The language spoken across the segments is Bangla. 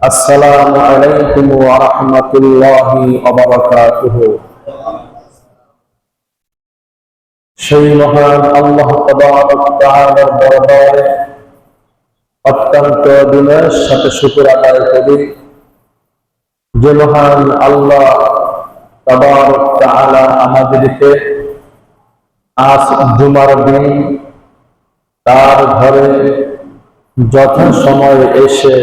আসসালামু আলাইকুম ওয়া রাহমাতুল্লাহি ওয়া বারাকাতুহু। সেই মহান আল্লাহ তাবারক ওয়া তাআলার দরবারে অত্যন্ত বিনয়ের সাথে শুকর আদায় করি যে মহান আল্লাহ তাবারক ওয়া তাআলা আমাদেরকে আজ জুমার দিন তার ঘরে যথাসময়ে এসে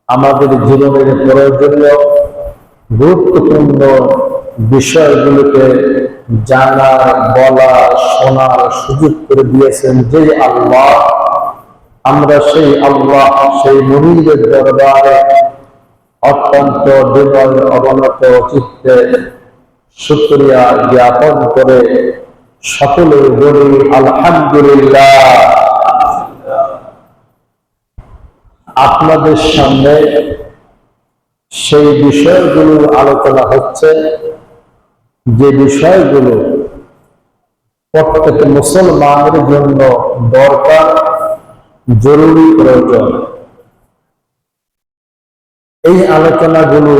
আমাদের জীবনের প্রয়োজনীয় গুরুত্বপূর্ণ বিষয়গুলোকে জানার, বলার, শোনার সুযোগ করে দিয়েছেন যে আল্লাহ, আমরা সেই আল্লাহ, সেই মুনিবের দরবারে অত্যন্ত বিনয় অবনত চিত্তে শুকরিয়া জ্ঞাপন করে সকলে বলি আলহামদুলিল্লাহ। আপনাদের সামনে সেই বিষয়গুলো আলোচনা হচ্ছে যে বিষয়গুলো প্রত্যেক মুসলমানের জন্য দরকার, জরুরি, প্রয়োজন। এই আলোচনাগুলো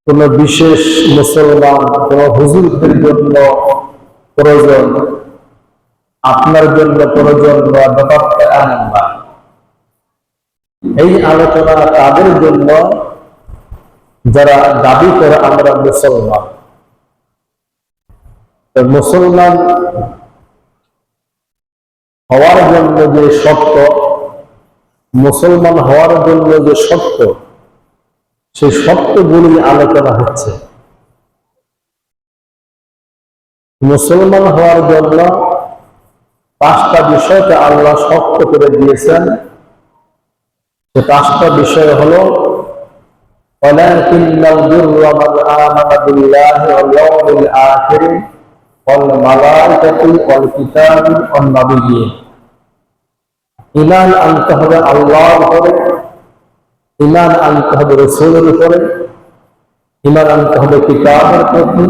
কোন বিশেষ মুসলমান, কোন হুজুরদের জন্য প্রয়োজন, আপনার জন্য প্রয়োজন বা ব্যাপারটা এমন না। এই আলোচনা তাদের জন্য যারা দাবি করে আমরা মুসলমান। মুসলমান হওয়ার জন্য যে শর্ত, মুসলমান হওয়ার জন্য যে শর্ত, সেই শর্তগুলি আলোচনা হচ্ছে। মুসলমান হওয়ার জন্য 5টা বিষয়কে আল্লাহ শর্ত করে দিয়েছেন। সে 5টা বিষয় হলো ওয়ালাকিন্নাল বিররা মান আমানা বিল্লাহি ওয়াল ইয়াউমিল আখির ওয়াল মালাইকাতি ওয়াল কিতাবি ওয়ান নাবিয়্যিন। ঈমান আনতে হবে আল্লাহর উপরে, ঈমান আনতে হবে রাসূলের উপরে, ঈমান আনতে হবে কিতাবের প্রতি,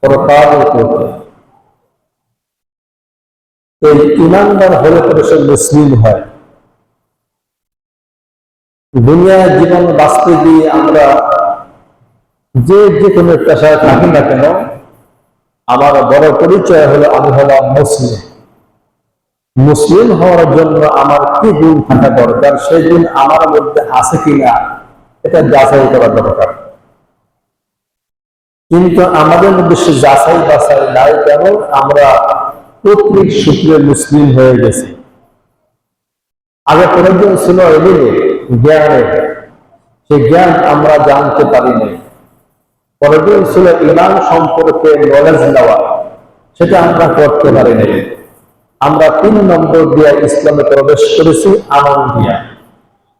পরকালের প্রতি। এই ঈমানদার হলে পরে সে মুসলিম হয়। দুনিয়ার জীবন বাঁচতে গিয়ে আমরা যে কোনো পেশায় থাকি না কেন, আমার বড় পরিচয় হলো আমি হলাম মুসলিম। মুসলিম হওয়ার জন্য আমার কি গুণ থাকা দরকার, সেই গুণ আমার মধ্যে আছে কিনা এটা যাচাই করা দরকার। কিন্তু আমাদের মধ্যে সে যাচাই বাছাই নাই, কেন আমরা কর্তৃক সূত্রে মুসলিম হয়ে গেছি। আগে প্রয়োজন ছিল এলিমে, জ্ঞানের, সে জ্ঞান আমরা জানতে পারি নাই। প্রয়োজন ছিল ঈমান সম্পর্কে নলেজ নেওয়া, সেটা আমরা করতে পারি নাই। আমরা 3 নম্বর দিয়ে ইসলামে প্রবেশ করেছি, আমল দিয়া।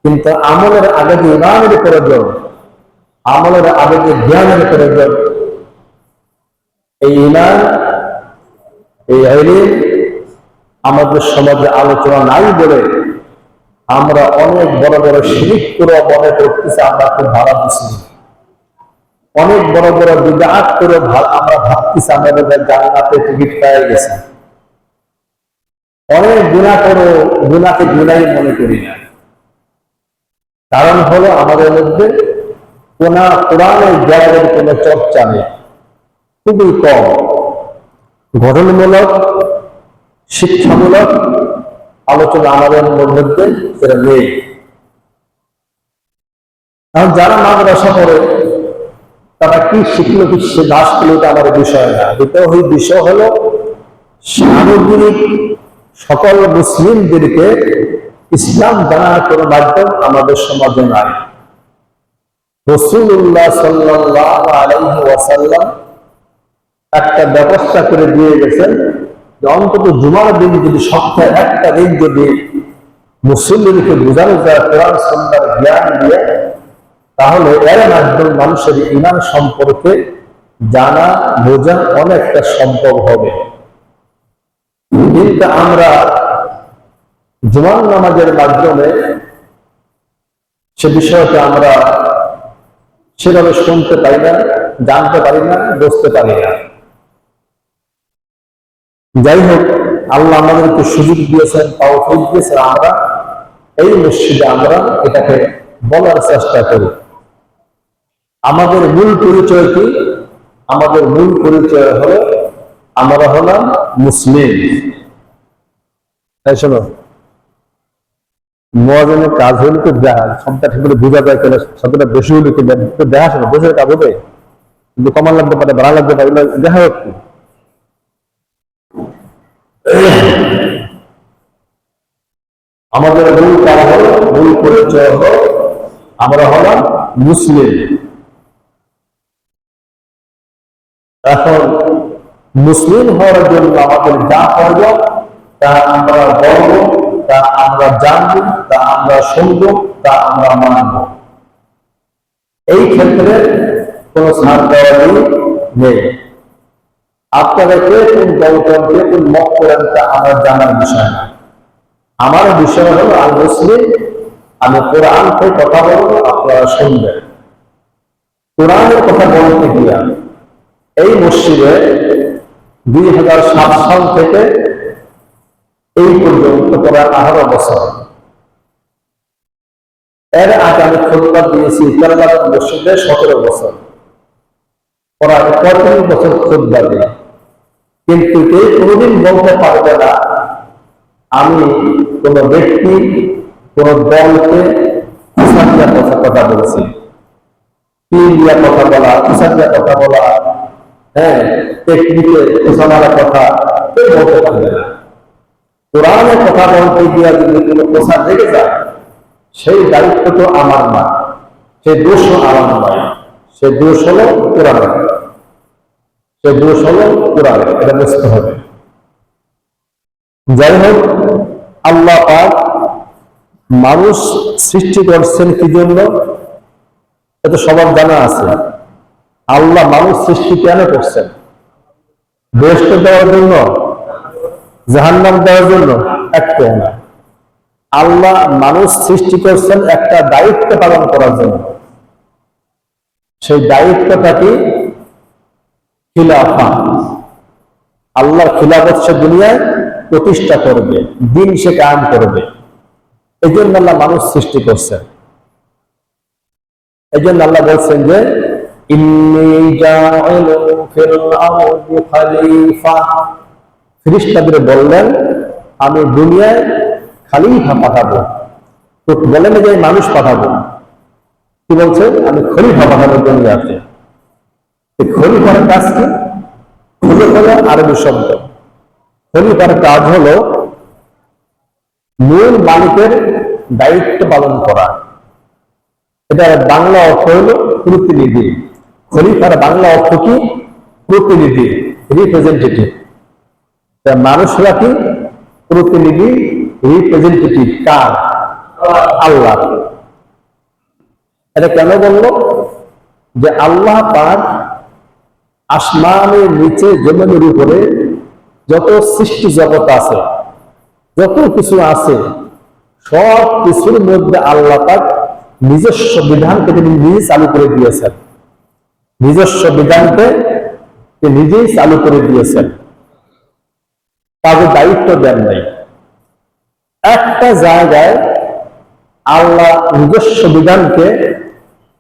কিন্তু আমলের আগে যে ঈমানের প্রয়োজন, আমলের আগে যে জ্ঞানের প্রয়োজন, এই ঈমান, এই ইলম আমাদের সমাজে আলোচনা নাই বলে আমরা অনেক বড় বড় শিরক করে মনে করতেছি আমরা খুব ভালো মুসলিম। অনেক বড় বড় বিদআত করে আমরা ভাবতেছি আমাদের জান্নাতে টিকিট পেয়ে গেছে। অনেক গুনাহ করে গুনাহকে গুনাহ মনে করি না। কারণ হলো আমাদের মধ্যে কোরআনের জ্ঞানের কোনো চর্চা নেই, খুবই কম। গঠনমূলক, শিক্ষামূলক আলোচনা আমাদের মধ্যে সেটা নেই। কারণ যারা মাদ্রাসা পড়ে তারা কি শিখলো, কি দাস পেল, এটা আমার বিষয় না। এটা ওই বিষয় হলো সার্বজনীন সকল মুসলিমদেরকে ইসলাম জানার কোন মাধ্যম আমাদের সমাজে নাই। রাসূলুল্লাহ সাল্লাল্লাহু আলাইহি ওয়াসাল্লাম একটা ব্যবস্থা করে দিয়ে গেছেন যে অন্তত জুমার দিন যদি সপ্তাহে একটা দিন যদি মুসলিমদেরকে বোঝানো যায় কোরআন সুন্নাহর জ্ঞান দিয়ে, তাহলে এর মাধ্যমে মানুষের ঈমান সম্পর্কে জানা বোঝা অনেকটা সম্ভব হবে। কিন্তু আমরা জুমার নামাজের মাধ্যমে সে বিষয়টা আমরা সেভাবে শুনতে পারি না, জানতে পারি না, বুঝতে পারি না। যাই হোক, আল্লাহ আমাদেরকে সুযোগ দিয়েছেন, তাওফীক দিয়েছেন, আমরা এই মসজিদে আমরা এটাকে বলার চেষ্টা করি। আমাদের মূল পরিচয় কি? আমাদের মূল পরিচয় হলো আমরা হলাম মুসলিম। তাই শোনো, মুয়াজ্জিনের কাজ হলো তো দেখা, শব্দটা ঠিক করে বোঝা যায় কিনা, শব্দটা বেশি হলে কি দেখা শোনো বোঝার কাজ হবে, কিন্তু কমান লাগতে পারে, ভাড়া লাগতে পারে, দেখা হচ্ছে। আমাদের মূল কাজ হলো, মূল পরিচয় হলো আমরা হলাম মুসলিম। এখন মুসলিম হওয়ার জন্য আমাদের যা প্রয়োজন তা আমরা বলব, তা আমরা জানব, তা আমরা শুনব, তা আমরা মানব। এই ক্ষেত্রে কোন ছাড় দেওয়ারই নেই। আপনারা কে কোন দলকে কোন মত করেন তা আমার জানার বিষয় না। আমার বিষয় হলো আল মুসলিম। আমি কোরআন থেকে কথা বলবো, আপনারা শুনবেন। কোরআনের কথা বলতে গিয়া এই মসজিদে 2007 সাল থেকে এই পর্যন্ত প্রায় 18 বছর। এর আগে আমি খুতবা দিয়েছি কেরালা মসজিদে 17 বছর, প্রায় 35 বছর খুতবা দিই। কিন্তু কেউ কোনোদিন বলতে পারবে না আমি কোন ব্যক্তি কোন দলকে কথা বলছি। কথা বলা, কথা বলা, হ্যাঁ, টেকনিকে কথা কেউ বলতে পারবে না। কোরআনের কথা বলতে গিয়ে যদি কোনো প্রসার লেগে যায়, সেই দায়িত্ব তো আমার না, সেই দোষও আমার নয়, সে দোষ হলো কোরআনের, সে দোষ হলো কোরআনের, এটা বুঝতে হবে। যাই হোক, আল্লাহ পাক মানুষ সৃষ্টি করছেন কি জন্য এটা সবার জানা আছে। আল্লাহ মানুষ সৃষ্টি কেন করছেন? বেহেশত দেওয়ার জন্য, জাহান্নাম দেওয়ার জন্য? একটাও না। আল্লাহ মানুষ সৃষ্টি করছেন একটা দায়িত্ব পালন করার জন্য। সেই দায়িত্বটা কি? খিলাফা। আল্লাহর খিলাফত সে দুনিয়ায় প্রতিষ্ঠা করবে, দিন সে কায়েম করবে। এই জন্য আল্লাহ মানুষ সৃষ্টি করছেন। এই জন্য আল্লাহ বলছেন যে ফেরেশতাদের বললেন আমি দুনিয়ায় খলিফা পাঠাবো। তো বলেন যে মানুষ পাঠাবো, কি বলছে? আমি খলিফা পাঠাবো দুনিয়াতে। খলিফার কাজ কি? খলিফা আরবি শব্দ। খলিফার কাজ হলো মূল মালিকের দায়িত্ব পালন করা। এটা বাংলা অর্থ হলো প্রতিনিধি। খলিফার বাংলা অর্থ কি? প্রতিনিধি, রিপ্রেজেন্টেটিভ। মানুষরা কি? প্রতিনিধি, রিপ্রেজেন্টেটিভ। কার? আল্লাহ। এটা কেন বললো? যে আল্লাহ পাক আসমানের নিচে জমিনের উপরে যত সৃষ্টি জগৎ আছে, যত কিছু আছে, সব কিছুর মধ্যে আল্লাহ পাক নিজস্ব বিধানকে তিনি নিজে চালু করে দিয়েছেন। নিজস্ব বিধানকে নিজেই চালু করে দিয়েছেন, তাদের দায়িত্ব দেন নাই। একটা জায়গায় আল্লাহ নিজস্ব বিধানকে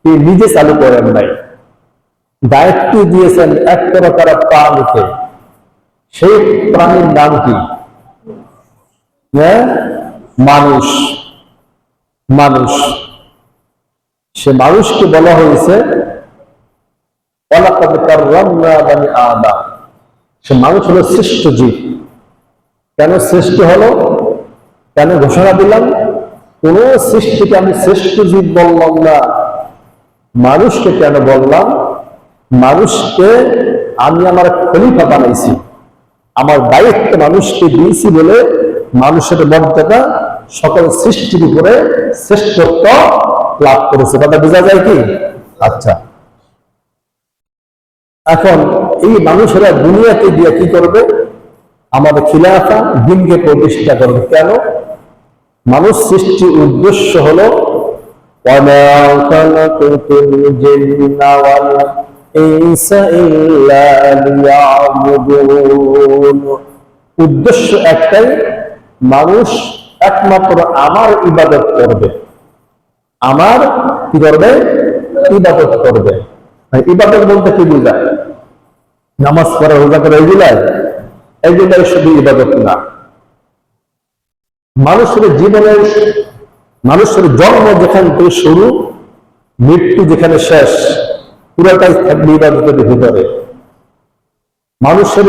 তিনি নিজে চালু করেন নাই, দায়িত্ব দিয়েছেন এক প্রকার প্রাণীকে। সেই প্রাণীর নাম কি? মানুষ। মানুষ, সে মানুষকে বলা হয়েছে সে মানুষ হলো শ্রেষ্ঠ জীব। কেন শ্রেষ্ঠ হলো? কেন ঘোষণা দিলাম? কোন সৃষ্টিকে আমি শ্রেষ্ঠ জীব বললাম না, মানুষকে কেন বললাম? মানুষকে আমি আমার খলিফা বানাইছি, আমার দায়িত্ব মানুষকে দিয়েছি বলে মানুষের মর্যাদা সকল সৃষ্টির উপরে শ্রেষ্ঠত্ব লাভ করেছে। কথা বোঝা যায় কি? আচ্ছা, এখন এই মানুষেরা দুনিয়াতে গিয়ে কি করবে? আমাদের খিলাফা, দিনকে প্রতিষ্ঠা করবে। কেন? মানুষ সৃষ্টির উদ্দেশ্য হলো উদ্দেশ্য একটাই, মানুষ একমাত্র আমার ইবাদত করবে, আমার কি করবে, ইবাদত করবে। ইবাদত বলতে কি বোঝায়? নামাজ পড়া, রোজা করা, এইগুলাই শুধু ইবাদত না। মানুষের জীবনের, মানুষের জন্ম যেখান থেকে শুরু, মৃত্যু যেখানে শেষ, পুরাটাই থাকবে ইবাদতের ভিতরে। মানুষের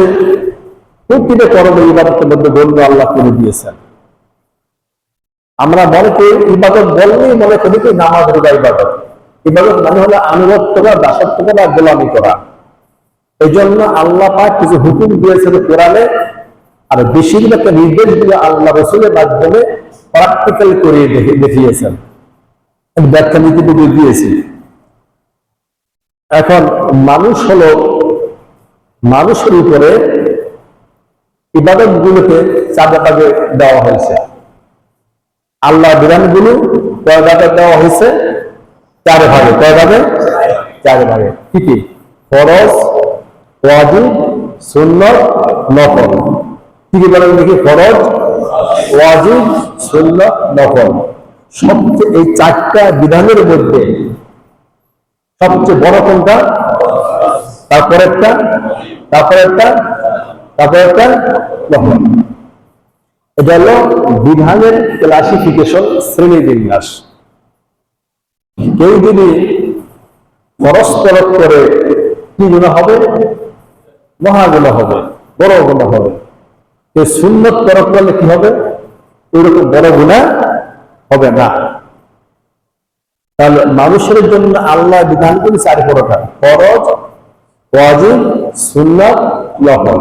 প্রতিটা কর্ম ইবাদতের মধ্যে গণ্য আল্লাহ করে দিয়েছেন। আমরা মনে করি ইবাদত বললেই মনে করি কি নামাজ রোজা ইবাদত। ইবাদত মানে হলো আনুগত্য করা, দাসত্ব করা, গোলামি করা। এই জন্য আল্লাহ পাক কিছু হুকুম দিয়েছেন কোরআনে, আর বেশিরভাগ নির্দেশগুলো আল্লাহ রাসূলের মাধ্যমে প্র্যাকটিক্যাল করে দেখিয়েছেন, ব্যাখ্যা নীতিটুকু দিয়েছি। এখন মানুষ হলো, মানুষের উপরে ইবাদত গুলোকে চাঁদা ভাগে দেওয়া হয়েছে। আল্লাহ বিধানগুলো কয় ভাগে দেওয়া হয়েছে? 4 ভাগে। কয় ভাগে? 4 ভাগে। কি কি? ফরজ, ওয়াজিব, সুন্নাত, নফল। কি কি বলেন দেখি? ফরজ, ওয়াজিব, সুন্নাত, নফল। সবচেয়ে এই 4টা বিধানের মধ্যে সবচেয়ে বড় কোনটা? তারপর একটা, তারপর একটা, তারপর একটা, নফল। এটা হলো বিধানের ক্লাসিফিকেশন, শ্রেণী বিন্যাস। কেউ যদি ফরজ তরক করে কি গুনাহ হবে? মহাগুনাহ হবে, বড় গুনাহ হবে। কেউ সুন্নত তরক করলে কি হবে? এরকম বড় গুনাহ হবে না। তাহলে মানুষের জন্য আল্লাহ বিধান করে 4 প্রকার: ফরজ, ওয়াজিব, সুন্নাত, নফল।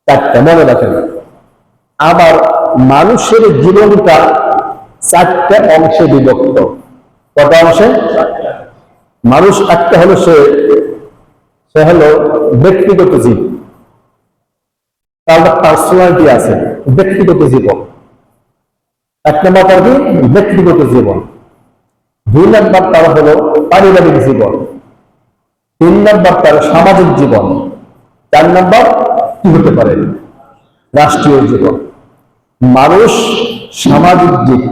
4টা মনে রাখেন। আবার মানুষের জীবনটা 4টা অংশে বিভক্ত। কটা অংশে? মানুষ একটা হলো সে হলো ব্যক্তিগত জীব, তার পার্সোনালিটি আছে, ব্যক্তিগত জীবন। 1 নম্বর তার কি? ব্যক্তিগত জীবন। 2 নম্বর তার হলো পারিবারিক জীবন। 3 নম্বর তার সামাজিক জীবন। 4 নম্বর কি হতে পারে? রাষ্ট্রীয় জীবন। মানুষ সামাজিক জীব।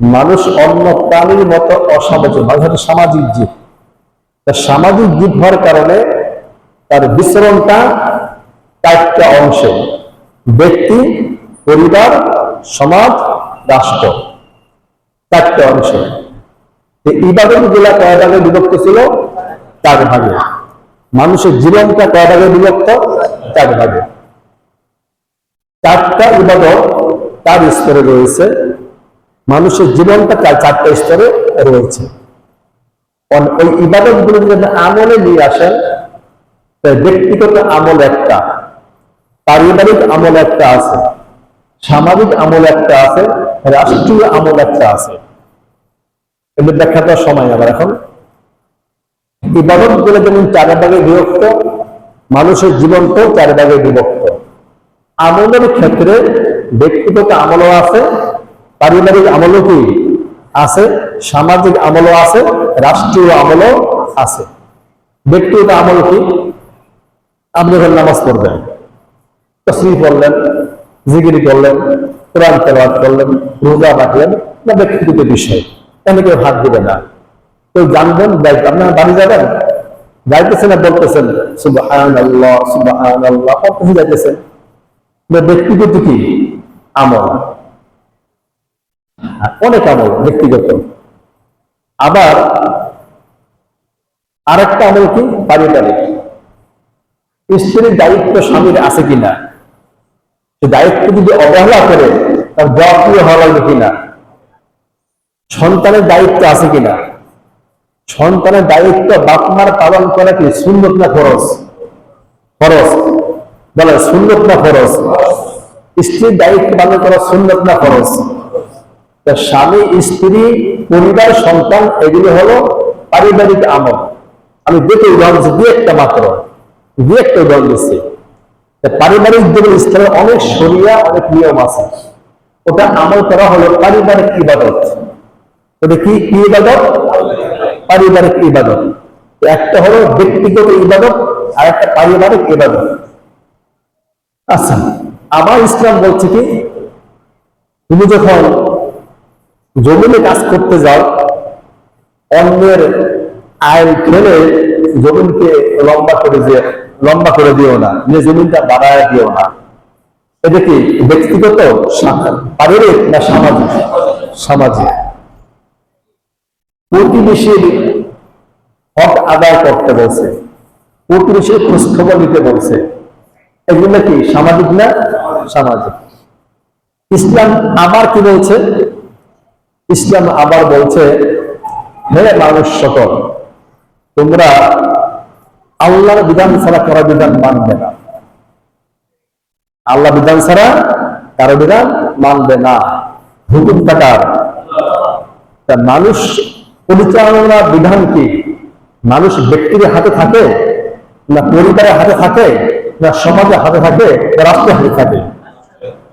মানুষ অন্য প্রাণীর মতো অসামাজিক, মানুষ হচ্ছে সামাজিক জীব। সামাজিক জীব হওয়ার কারণে তার বিচরণটা 4টা অংশে: ব্যক্তি, পরিবার, সমাজ, রাষ্ট্র। 4টা অংশে। ইবাদত গুলা কয় ভাগে বিভক্ত ছিল? 4 ভাগে। মানুষের জীবনটা কয় ভাগে বিভক্ত? 4 ভাগে। 4টা ইবাদত 4 স্তরে রয়েছে। মানুষের জীবনটা 4টা স্তরে রয়েছে। ওই ইবাদত গুলো যদি আমলে নিয়ে আসেন, ব্যক্তিগত আমল একটা, পারিবারিক আমল একটা আছে, সামাজিক আমল একটা আছে, রাষ্ট্রীয় আমল একটা আছে। এদের ব্যাখ্যা করার সময় আবার এখন ইবাদত গুলো যেমন 4 ভাগে বিভক্ত, মানুষের জীবনটাও 4 ভাগে বিভক্ত। আমলের ক্ষেত্রে ব্যক্তিগত আমলও আছে, পারিবারিক আমলও কি আছে, সামাজিক আমলও আছে, রাষ্ট্রীয় আমলও আছে। ব্যক্তিগত আমল কি? আপনি যখন নামাজ পড়বেন, তাসবিহ পড়লেন, জিকির করলেন, কোরআন তেলাওয়াত করলেন, রোজা রাখলেন, না ব্যক্তিগত বিষয়, এখানে কেউ হাত দিবে না। কেউ জানবেন, আপনার বাড়ি যাবেন, যাইতেছেন না বলতেছেন সুবহানাল্লাহ সুবহানাল্লাহ, কখন যাইতেছেন? ব্যক্তিগত কি আমল, অনেক আমল ব্যক্তিগত। আবার আরেকটা আমল কি? পারিবারিক। স্ত্রীর দায়িত্ব স্বামীর আছে কিনা, সে দায়িত্ব যদি অবহেলা করে তার জবাবদিহি হওয়া লাগবে কিনা, সন্তানের দায়িত্ব আছে কিনা, সন্তানের দায়িত্ব বাপ মার পালন করা কি সুন্নত না ফরজ? ফরজ। বলে সুন্নত না ফরজ? স্ত্রীর দায়িত্ব পালন করা সুন্নত না ফরজ? স্বামী, স্ত্রী, পরিবার, সন্তান, এগুলি হলো পারিবারিক আমল। আমি 2টা উদাহরণ দিচ্ছি, 2-1টা মাত্র, 2-1টা উদাহরণ দিচ্ছি। পারিবারিক জীবন স্তরে অনেক শরিয়া, অনেক নিয়ম আছে, ওটা আমল করা হলো পারিবারিক ইবাদত। ওটা কি ইবাদত? পারিবারিক ইবাদত। একটা হলো ব্যক্তিগত ইবাদত, আর একটা পারিবারিক ইবাদত। আচ্ছা, আবার ইসলাম বলছে কি তুমি যখন জমিনে কাজ করতে যাও, অন্যের আইন খেলে জমিনকে লম্বা করে দিও না, যে জমিনটা বাড়ায় দিও না। এটা কি ব্যক্তিগত, পারিবারিক না সামাজিক? সামাজিক। প্রতিবেশীর হক আদায় করতে বলছে, প্রতিবেশীর খোঁজখবর নিতে বলছে, এগুলো কি সামাজিক না সামাজিক? ইসলাম আবার কি বলছে? ইসলাম আবার বলছে, হে মানুষ সকল, তোমরা আল্লাহর বিধান ছাড়া কারো বিধান মানবে না। আল্লাহ বিধান ছাড়া কারো বিধান মানবে না। হুকুম কার? মানুষ পরিচালনা বিধান কি মানুষ ব্যক্তির হাতে থাকে, না পরিবারের হাতে থাকে, না সমাজের হাতে থাকে, না রাষ্ট্রের হাতে থাকে?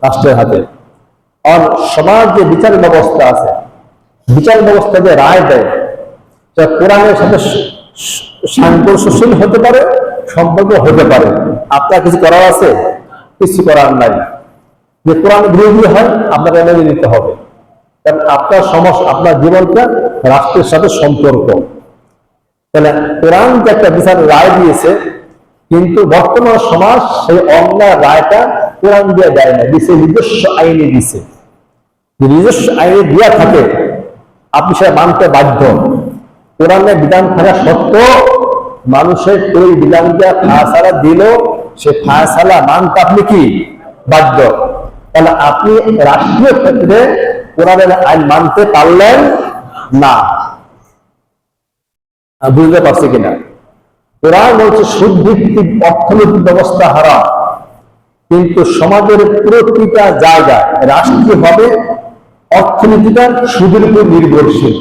রাষ্ট্রের হাতে। আর সমাজ যে বিচার ব্যবস্থা আছে, বিচার ব্যবস্থা যে রায় দেয়, কোরআনের সাথে সাংঘর্ষশীল হতে পারে, সম্পর্ক হতে পারে। আপনার কিছু করার আছে? কিছু করার নাই। যে কোরআন বিরোধী হয় আপনাকে মেনে নিতে হবে, কারণ আপনার সমস্যা, আপনার জীবনটা রাষ্ট্রের সাথে সম্পর্ক। তাহলে কোরআন যে একটা বিচার রায় দিয়েছে, কিন্তু বর্তমান সমাজ সেই অন্যায় রায়টা কোরআন দিয়ে দেয় না, দিছে নিজস্ব আইনে দিছে। নিজস্ব আইনে দেওয়া থাকে, আপনি সেটা মানতে বাধ্য। কোরআনের বিধান থাকা সত্ত্বেও মানুষের ওই বিধানটা ফায়সালা দিল, সে ফায়সালা মানতে আপনি কি বাধ্য? তাহলে আপনি রাষ্ট্রীয় ক্ষেত্রে কোরআনের আইন মানতে পারলেন না। বুঝতে পারছি কিনা? কোরআন বলছে সুদ ভিত্তিক অর্থনৈতিক ব্যবস্থা হারাম, কিন্তু সমাজের প্রতিটা জায়গায় রাষ্ট্রীয় ভাবে অর্থনীতিটা সুদের উপর নির্ভরশীল।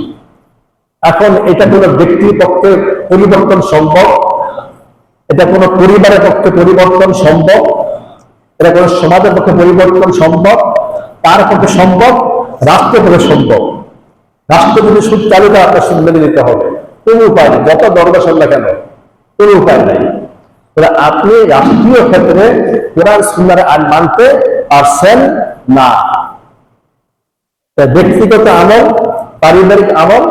এখন এটা কোনো ব্যক্তির পক্ষে পরিবর্তন সম্ভব, এটা কোনো পরিবারের পক্ষে পরিবর্তন সম্ভব, এটা কোনো সমাজের পক্ষে পরিবর্তন সম্ভব, তার পক্ষে সম্ভব, রাষ্ট্রের পক্ষে সম্ভব। রাষ্ট্র যদি সুদ চালু করে আপনার সুদ মেনে নিতে হবে, কোনো উপায় নেই, যত দরকার সব না কেন, কোনো উপায় নাই। আপনি রাষ্ট্রীয় ক্ষেত্রে কোরআন সুন্নাহর আইন মানতে পারছেন না। ব্যক্তিগত আমল, পারিবারিক আমল,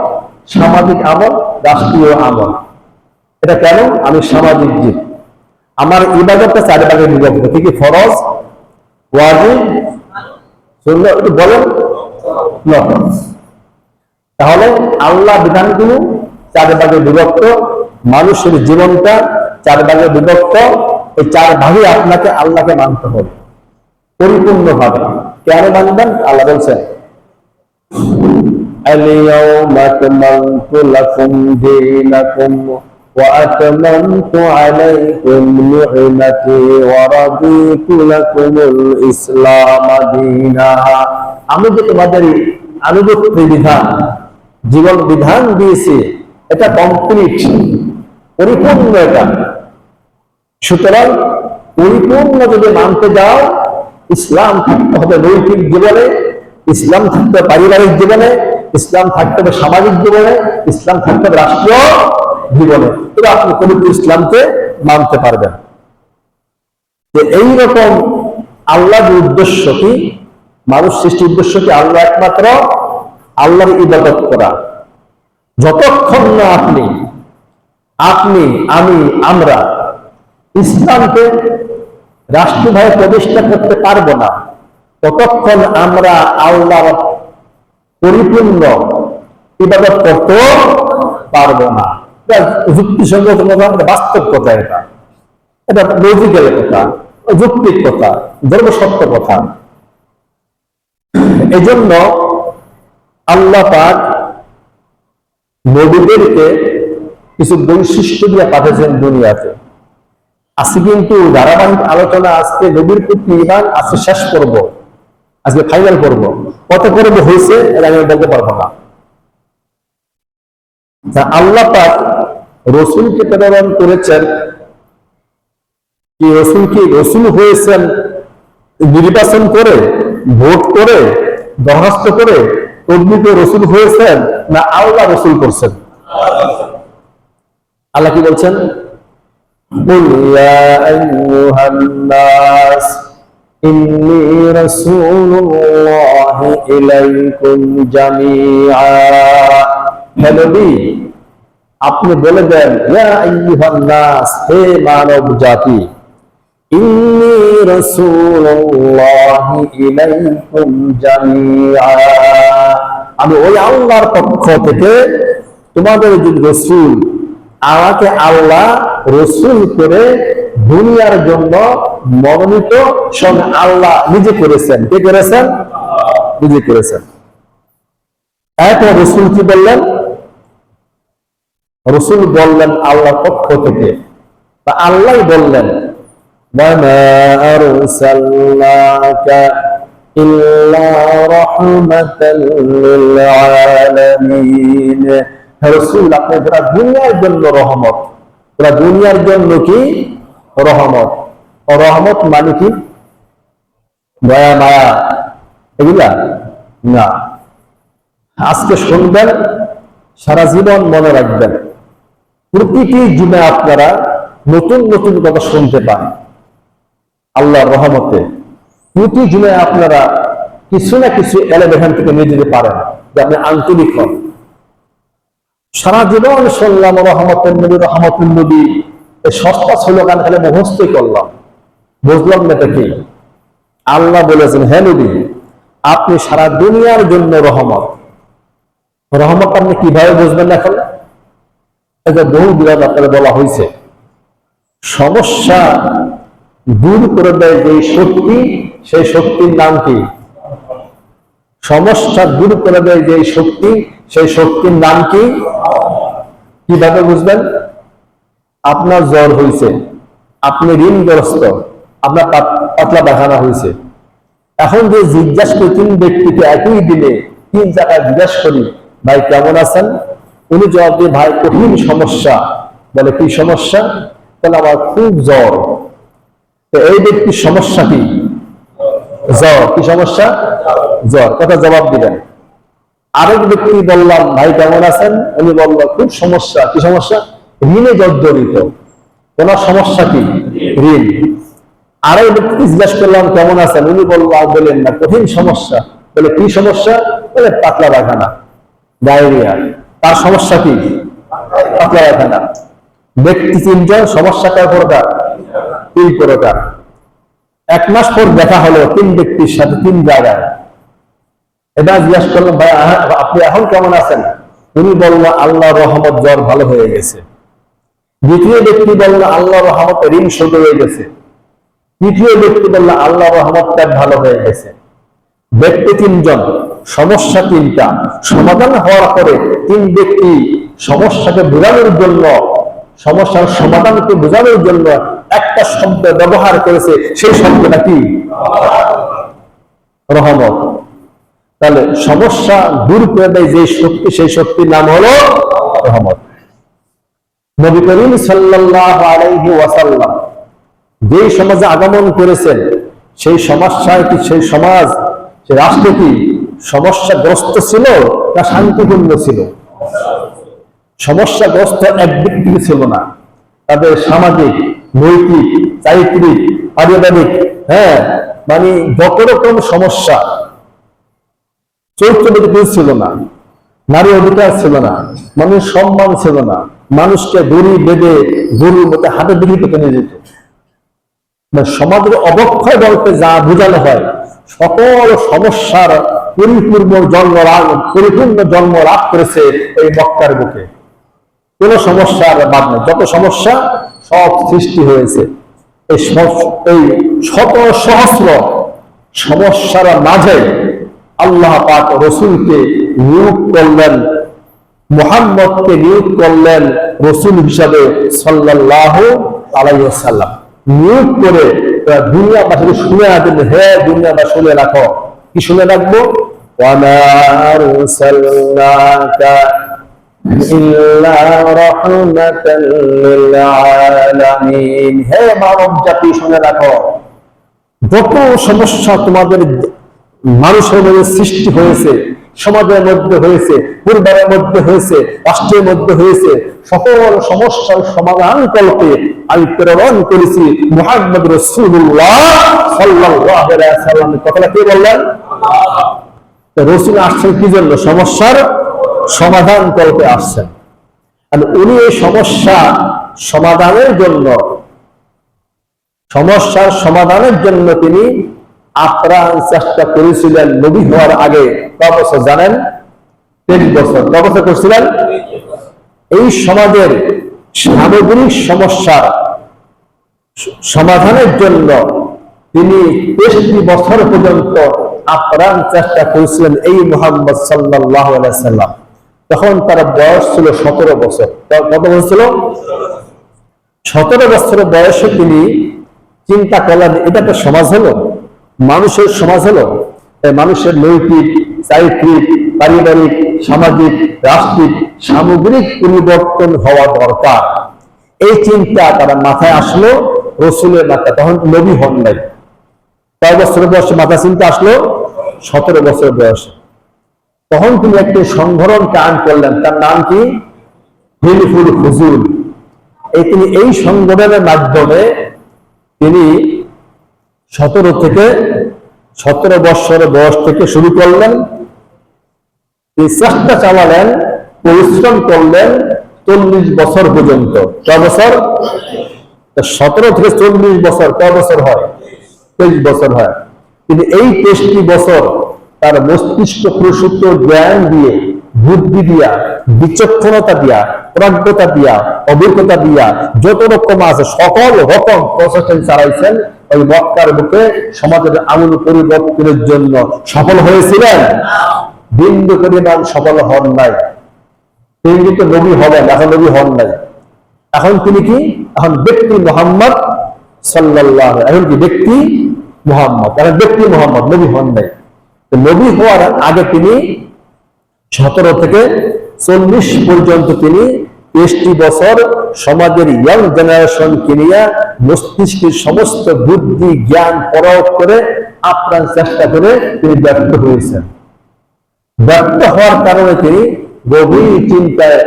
সামাজিক আমল, রাষ্ট্রীয় আমল। এটা কেন? আমি সামাজিক জীব, আমার ইবাদতটা 4 ভাগে বিভক্ত। কি কি? ফরজ, ওয়াজিব, সুন্নাহ, একটু বলেন। তাহলে আল্লাহ বিধানগুলো 4 ভাগে বিভক্ত, মানুষের জীবনটা 4 ভাগে বিভক্ত। এই 4 ভাগে আপনাকে আল্লাহকে মানতে হবে পরিপূর্ণভাবে। কেন মানবেন? আল্লাহ বলছেন, اليوم أكملت لكم دينكم وأتممت عليكم نعمتي ورضيت لكم الإسلام دينا। আমি যে তোমাদের আনুগত্য বিধান, জীবন বিধান দিয়েছি, এটা কমপ্লিট, পরিপূর্ণ। এটা সুতরাং পরিপূর্ণ যদি মানতে যাও, ইসলাম থাকতে হবে নৈতিক জীবনে, ইসলাম থাকতে হবে পারিবারিক জীবনে, ইসলাম থাকতে হবে সামাজিক জীবনে, ইসলাম থাকতে হবে রাষ্ট্রীয় জীবনে। তবে আপনি পবিত্র ইসলামকে মানতে পারবেন। এইরকম আল্লাহর উদ্দেশ্য কি? মানুষ সৃষ্টির উদ্দেশ্য কি? আল্লাহ একমাত্র, আল্লাহর ইবাদত করা। যতক্ষণ না আপনি আমি আমরা ইসলামকে রাষ্ট্রীয়ভাবে প্রতিষ্ঠা করতে পারবো না, ততক্ষণ আমরা আল্লাহর পরিপূর্ণ ইবাদত করতে পারবো না। যুক্তিসঙ্গত কথা, বাস্তব কথা, এটা লজিক্যাল কথা, যৌক্তিক কথা, ধর্মসত্য কথা। এজন্য আল্লাহ পাক নবীদেরকে কিছু বৈশিষ্ট্য দিয়ে পাঠিয়েছেন দুনিয়াতে। আজকে কিন্তু ধারাবাহিক আলোচনা, আজকে নবীর প্রতি ঈমান আজকে শেষ করব, আজকে ফাইনাল করব। কত পর্ব হয়েছে এটা আমি বলতে পারবো না। আল্লাহ পাক রসুলকে প্রেরণ করেছেন, কি রসুল কি রসুল হয়েছেন নির্বাচন করে, ভোট করে, দরখাস্ত করে তদবিতে রসুল হয়েছেন, না আল্লাহ রসুল করছেন? আল্লাহ কি বলছেন? قل يا أيها الناس ইন্নী রাসূলুল্লাহি ইলাইকুম জামিআ। হে নবী, আপনি বলে দেন, ইয়া আইয়ুহান নাস, হে মানব জাতি, ইন্নী রাসূলুল্লাহি ইলাইকুম জামিআ, আমি ওই আল্লাহর পক্ষ থেকে তোমাদের যে রাসূল, আমাকে আল্লাহ রাসূল করে দুনিয়ার জন্য মনোনীত স্বয়ং আল্লাহ নিজে করেছেন। কে করেছেন? নিজে করেছেন। এরপর রাসূল কি বললেন? রাসূল বললেন আল্লাহর পক্ষ থেকে, তা আল্লাহ বললেন, ওয়ামা আরসালনাকা ইল্লা রাহমাতাল লিল আলামিন। হে রাসূল, আপনি পুরা দুনিয়ার জন্য রহমত। পুরা দুনিয়ার জন্য কি রহমত? রহমত মানে কি? দয়া মায়া এগুলা না। আজকে শুনবেন, সারা জীবন মনে রাখবেন। প্রতিটি জুমে আপনারা নতুন নতুন কথা শুনতে পান আল্লাহর রহমতে। প্রতি জুমে আপনারা কিছু না কিছু এলেম এখান থেকে নিয়ে যেতে পারেন, যে আপনি আন্তরিক হন। সারা জীবন শুনলাম রহমতের নবী, রহমতুল নবী, এই সস্তা স্লোগান খালি মুখস্থই করলাম, বুঝলাম না এটা কি। আল্লাহ বলেছেন, হে নবী, আপনি সারা দুনিয়ার জন্য রহমত। রহমত আপনি কিভাবে বুঝবেন না? এখন এটা বহু বিরাট আপনারা বলা হয়েছে। সমস্যা দূর করে দেয় যে শক্তি, সেই শক্তির নাম কি? সমস্যা দূর করে দেয় যে শক্তি, সেই শক্তির নাম কি? কিভাবে বুঝবেন? আপনার জ্বর হয়েছে, আপনি ঋণগ্রস্ত, আপনার পাতলা পায়খানা হয়েছে। এখন যে জিজ্ঞাসা করি তিন ব্যক্তিকে একই দিনে তিন জায়গায় জিজ্ঞাসা করি, ভাই কেমন আছেন? উনি জবাব দিয়ে, ভাই কঠিন সমস্যা। বলে কি সমস্যা? তাহলে আমার খুব জ্বর। তো এই ব্যক্তির সমস্যা কি? জ্বর। কি সমস্যা? জ্বর। কথা জবাব দিবেন। আরেক ব্যক্তি বললাম, ভাই কেমন আছেন? উনি বলল খুব সমস্যা। কি সমস্যা? ঋণে জর্জরিত। ওনার সমস্যা কি? ঋণ। আরেক ব্যক্তি জিজ্ঞাসা করলাম কেমন আছেন? উনি বললেন না, কঠিন সমস্যা। বলে কি সমস্যা? বলে পাতলা পায়খানা, ডায়রিয়া। তার সমস্যা কি? পাতলা পায়খানা। ব্যক্তি তিনজন, সমস্যা কয় প্রকার? তিন প্রকার। এক মাস পর দেখা হলো তিন ব্যক্তির সাথে তিন জায়গায়। এটা জিজ্ঞাসা করলাম, ভাই আপনি এখন কেমন আছেন? উনি বলল আল্লাহ রহমত, জ্বর ভালো হয়ে গেছে। দ্বিতীয় ব্যক্তি বলল আল্লাহ রহমত, ঋণ শোধ হয়ে গেছে। তৃতীয় ব্যক্তি বলল আল্লাহ রহমত, পেট ভালো হয়ে গেছে। ব্যক্তি তিনজন, সমস্যা তিনটা। সমাধান হওয়ার পরে তিন ব্যক্তি সমস্যাকে বোঝানোর জন্য, সমস্যার সমাধানকে বোঝানোর জন্য একটা শব্দ ব্যবহার করেছে। সেই শব্দটা কি? রহমত। তাহলে সমস্যা দূর করে দেয় যে শক্তি, সেই শক্তির নাম হলো রহমত। নবী করিম সাল্লাল্লাহু আলাইহি ওয়াসাল্লাম যেই সমাজে আগমন করেছেন, সেই সমস্যায় কি, সেই সমাজ, সেই রাষ্ট্র কি সমস্যাগ্রস্ত ছিল না শান্তিপূর্ণ ছিল? সমস্যাগ্রস্ত একদিক থেকে ছিল না। তাদের সামাজিক, নৈতিক, চারিত্রিক, পারিবারিক, মানে যত রকম সমস্যা, চরিত্রবোধ ছিল না, নারী অধিকার ছিল না, মানুষ সম্মান ছিল না, মানুষকে দড়ি বেঁধে গরুর মতো হাতে দিকে পেতে নিয়ে যেত। সমাজের অবক্ষয় বলতে যা বোঝানো হয়, সকল সমস্যার পরিপূর্ণ জন্ম লাভ করেছে এই মক্কার বুকে। কোন সমস্যার বাদ নেই। যত সমস্যা সব সৃষ্টি হয়েছে এই শত সহস্র সমস্যার মাঝে আল্লাহ পাক রসুলকে নিয়োগ করলেন, মুহাম্মদকে নিয়োগ করলেন রসুল হিসাবে সাল্লাল্লাহু আলাইহি ওয়াসাল্লাম। নিয়োগ করে দুনিয়াবাসীকে শুনে রাখেন, হে দুনিয়াবাসী শুনে রাখো। কি শুনে রাখবো? ওয়ামা আরসালনাকা ইল্লা রাহমাতাল লিল আলামিন। হে মানব জাতি শুনে রাখো, যত সমস্যা তোমাদের মানুষের মধ্যে সৃষ্টি হয়েছে, সমাজের মধ্যে হয়েছে, পরিবারের মধ্যে হয়েছে, রাষ্ট্রের মধ্যে হয়েছে, সকল সমস্যার সমাধান কল্পে আমি প্রেরণ করেছি মুহাম্মদ রাসূলুল্লাহ সাল্লাল্লাহু আলাইহি ওয়াসাল্লাম। কথাটা কে বললেন? রাসূল আসছেন কি জন্য? সমস্যার সমাধান কল্পে আসছেন। আর উনি এই সমস্যা সমাধানের জন্য, সমস্যার সমাধানের জন্য তিনি আপ্রাণ চেষ্টা করেছিলেন। নবী হওয়ার আগে কত বছর জানেন? 23 বছর। কত বছর করছিলেন? এই সমাজের সামগ্রিক সমস্যার সমাধানের জন্য তিনি 23 বছর পর্যন্ত আপ্রাণ চেষ্টা করেছিলেন এই মুহাম্মদ সাল্লাল্লাহু আলাইহি ওয়াসাল্লাম। তখন তার বয়স ছিল 17 বছর। কত বছর ছিল? 17 বছরের বয়সে তিনি চিন্তা করলেন, এটা তো সমাজ হলো, মানুষের সমাজ হলো, মানুষের নৈতিক, চারিত্রিক, পারিবারিক, সামাজিক, রাষ্ট্রিক সামগ্রিক পরিবর্তন হওয়া দরকার। এই চিন্তা তারা মাথায় আসলো, রসুলের মাথায়। তখন নবী হন নাই। কয় বছরের বয়সে মাথা চিন্তা আসলো? 17 বছর বয়সে। তখন তিনি একটি সংগঠন কায়েম করলেন, তার নাম কি? হিলফুল ফুজুল। তিনি এই সংগঠনের মাধ্যমে তিনি 17 বছরের বয়স থেকে শুরু করলেন। তিনি চেষ্টা চালালেন, পরিশ্রম করলেন 40 বছর পর্যন্ত। কয় বছর? 17 থেকে 40 বছর। কয় বছর হয়? 23 বছর হয়। তিনি এই 23 বছর তার মস্তিষ্ক প্রসূত জ্ঞান দিয়ে, বুদ্ধি দিয়া, বিচক্ষণতা দিয়া, প্রাজ্ঞতা দিয়া, অভিজ্ঞতা দিয়া, যত রকম আছে সকল রকম প্রচেষ্টা চালাইছেন। ওই মক্কার বুকে সমাজের আমূল পরিবর্তনের জন্য সফল হয়েছিলেন? বিন্দু পরিমাণ সফল হন নাই। তিনি কিন্তু নবী হবেন, এখন নবী হন নাই। এখন তিনি কি? এখন ব্যক্তি মুহাম্মদ সাল্লাল্লাহু আলাইহি। এখন কি ব্যক্তি মুহাম্মদ, এখন ব্যক্তি মুহাম্মদ, নবী হন নাই। নবী হওয়ার আগে তিনি 17 থেকে 40 পর্যন্ত তিনি 23 বছর সমাজের ইয়াং জেনারেশনকে নিয়ে মস্তিষ্কের সমস্ত বুদ্ধি জ্ঞান প্রয়োগ করে আপ্রাণ চেষ্টা করে তিনি ব্যর্থ হয়েছেন। ব্যর্থ হওয়ার কারণে তিনি গভীর চিন্তায়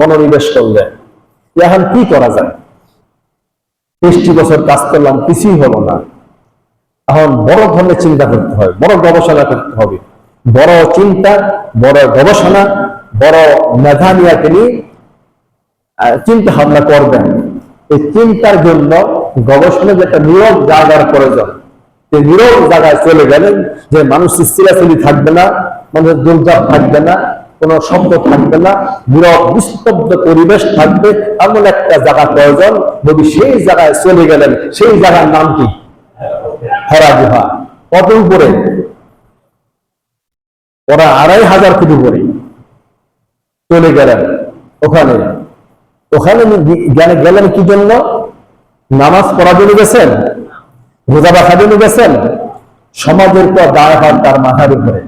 মনোনিবেশ করলেন। এখন কি করা যায়? 23 বছর কাজ করলাম, কিছুই হলো না। এখন বড় ধরনের চিন্তা করতে হবে, বড় গবেষণা করতে হবে। বড় চিন্তা, বড় গবেষণা, বড় মেধা নিয়ে তিনি চিন্তা ভাবনা করবেন। এই চিন্তার জন্য গবেষণার যে একটা নীরব জায়গার প্রয়োজন। এই নীরব জায়গায় চলে গেলেন, যে মানুষের চিলাচিলি থাকবে না, মানুষের দুর্যোগ থাকবে না, কোনো শব্দ থাকবে না, নীরব নিস্তব্ধ পরিবেশ থাকবে, এমন একটা জায়গা প্রয়োজন। যদি সেই জায়গায় চলে গেলেন, সেই জায়গার নাম কি? হেরা গুহা। কত উপরে? ওরা 2500 ফুট উপরে চলে গেলেন। ওখানে গেলেন কি জন্য? নামাজ পড়ার জন্য গেছেন? রোজা রাখার জন্য গেছেন? সমাজের পর দায়ভার তার মাথার উপরে।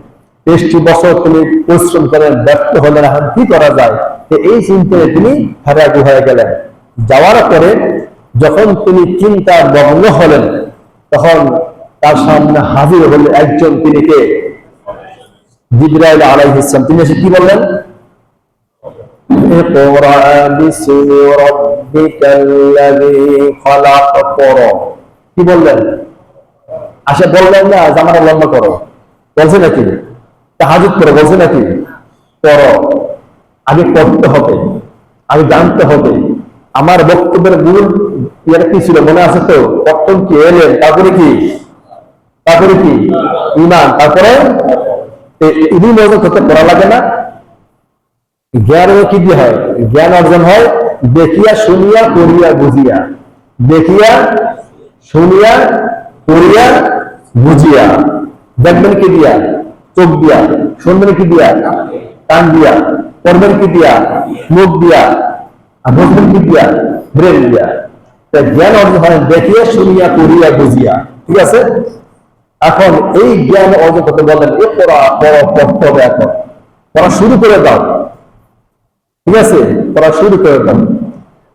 23 বছর তিনি পরিশ্রম করেন, ব্যর্থ হলেন। এখন কি করা যায়? এই চিন্তায় তিনি হেরা গুহায় গেলেন। যাওয়ার পরে যখন তিনি চিন্তার মগ্ন হলেন, তখন তার সামনে হাজির হলেন একজন, তিনি কে? জিবরাইল আলাইহিস সালাম। তিনি এসে কি বললেন? ইকরা বিসমি রাব্বিকাল্লাযী খালাক। পড়ো। কি বললেন? আসে বললেন না জামাটা লম্বা করো, বলছে নাকি? তাহাজ্জুদ করো, বলছে নাকি? পড়ো। আগে পড়তে হবে, আগে জানতে হবে। আমার বক্তব্যের মূল ইয়েটা কি ছিল মনে আছে তো? প্রথম কি? এলেন, তারপরে কি? ঈমান, তারপরে ইলম অর্জন করতে পড়া লাগে না? জ্ঞান কি দিয়ে হয়? জ্ঞান অর্জন হয় দেখিয়া, শুনিয়া, পড়িয়া, বুঝিয়া। দেখিয়া, শুনিয়া, পড়িয়া, বুঝিয়া। দেখবেন কি দিয়া? চোখ দিয়া। শুনবেন কি দিয়া? কান দিয়া। পড়বেন কি দিয়া? মুখ দিয়া। আর বুঝবেন কি দিয়া? ব্রেন দিয়া। জ্ঞান অর্জন হয় দেখিয়া, শুনিয়া, পড়িয়া, বুঝিয়া। ঠিক আছে? এখন এই জ্ঞান অর্জন করতে বললেন, এ পড়া পড়তে হবে। এখন পড়া শুরু করে দাও। ঠিক আছে? পড়া শুরু করে দাও।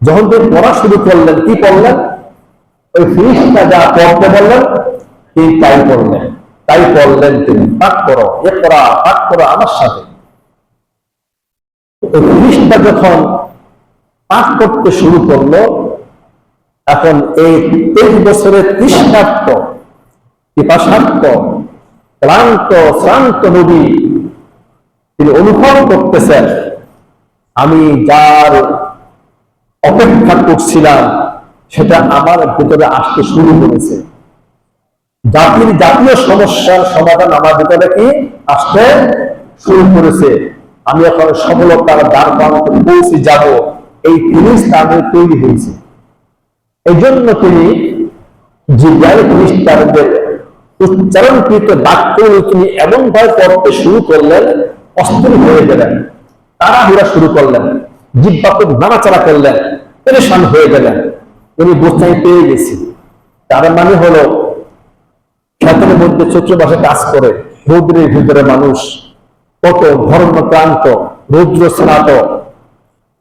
যখন তুমি পড়া শুরু করলেন, কি পড়লেন? ওই ফিরিস্তা যা পড়তে বললেন, তিনি তাই পড়লেন। তাই বললেন তিনি, পাঠ করো, ইকরা, পাঠ করো আমার সাথে। খ্রিস্টটা যখন পাঠ করতে শুরু করলো, এখন এই 23 বছরের তৃষ্ণার্ত, পিপাসার্ত, ক্লান্ত শ্রান্ত নবী তিনি অনুভব করতেছেন, আমি যার অপেক্ষা করছিলাম সেটা আমার ভিতরে আসতে শুরু করেছে। জাতীয় সমস্যার সমাধান আমার ভিতরে কি আসতে শুরু করেছে। আমি এখন সফলতার দ্বার প্রান্তে পৌঁছে যাব, এই ফিরিস্তা আমি তৈরি হয়েছে। এই জন্য তিনি জিবরাইল ফেরেশতাদের উচ্চারণকৃত বাক্য তিনি এমন ভাবে পড়তে শুরু করলেন, অস্থির হয়ে গেলেন, তাড়াহুড়া শুরু করলেন, জিহ্বাকে নাড়াচাড়া করলেন, পেরেশান হয়ে গেলেন। উনি বোঝাই পেয়ে গেছি, তার মানে হলো ক্ষেতের মধ্যে চৈত্র মাসে কাজ করে, রৌদ্রের ভিতরে মানুষ কত ধর্মক্রান্ত, রৌদ্র স্নাত,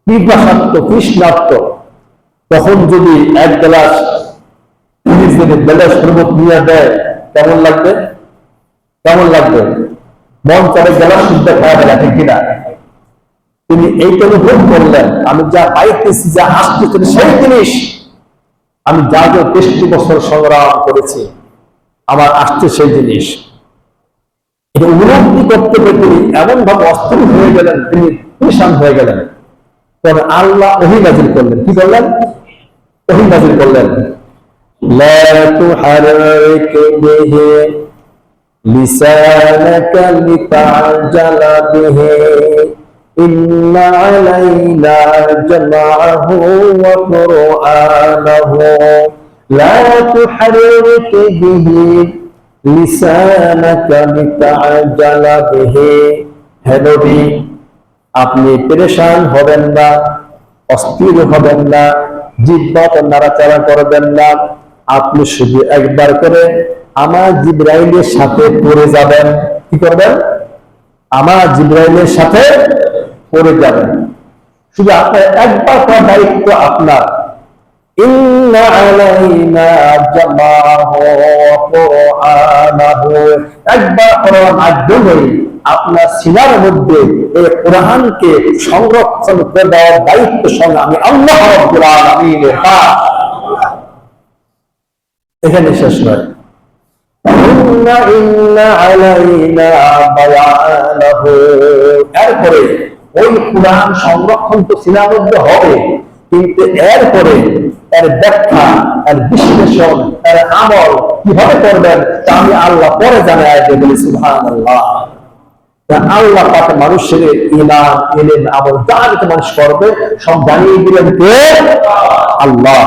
পিপাসার্ত, তৃষ্ণার্ত, তখন যদি এক গ্লাস শরবত নিয়ে দেয় কেমন লাগবে? কেমন লাগবে? মন চারে গ্লাস শুদ্ধ খাওয়া গেল, ঠিক কিনা? তিনি এইটা অনুভব করলেন, আমি যা পাইতেছি, যা আসতেছি সেই জিনিস, আমি যা যা 23 বছর সংগ্রাম করেছি আমার আসছে সেই জিনিস। এটা উপলব্ধি করতে পেরে তিনি এমন ভাবে অস্থির হয়ে গেলেন, তিনি পরেশান হয়ে গেলেন। তবে আল্লাহ ওহী নাযিল করলেন। কি করলেন? ওহী নাযিল করলেন, লা তুহাররিক বিহি লিসানাকা লিতা'জালা বিহি ইন্না আলাইনা জামা'হু ওয়া কুরআনাহু লা তুহাররিক বিহি লিসানাকা লিতা'জালা বিহি। হে নবী, আপনি পেরেশান হবেন না, অস্থির হবেন না, জিহ্বাকে নাড়াচাড়া করবেন না। আপনি শুধু একবার করে আমার জিবরাইলের সাথে পড়ে যাবেন। কি করবেন? আমার জিবরাইলের সাথে পড়ে যাবেন। শুধু আপনার একবার করার দায়িত্ব আপনার। ইন্না আলাইনা জামাহু ওয়া কুরআনাহু, একবার করার মাধ্যমে আপনার সিনার মধ্যে এই কোরআনকে সংরক্ষণ করে দেওয়ার দায়িত্ব সঙ্গে আমি আল্লাহ রাব্বুল আলামিনের কাজ। এখানে শেষ নয়, এরপরে ওই কোরআন সংরক্ষণ তো সিনার মধ্যে হবে, কিন্তু এরপরে এর ব্যাখ্যা, এর বিশ্লেষণ, এর আমল কিভাবে করবেন তা আমি আল্লাহ পরে জানাই দিয়ে বলি সুবহানাল্লাহ। আল্লাহ পাকে মানুষের ইমান, ইলম, আমল যা কিছু মানুষ করবে সব জানিয়ে দিলেন কে? আল্লাহ।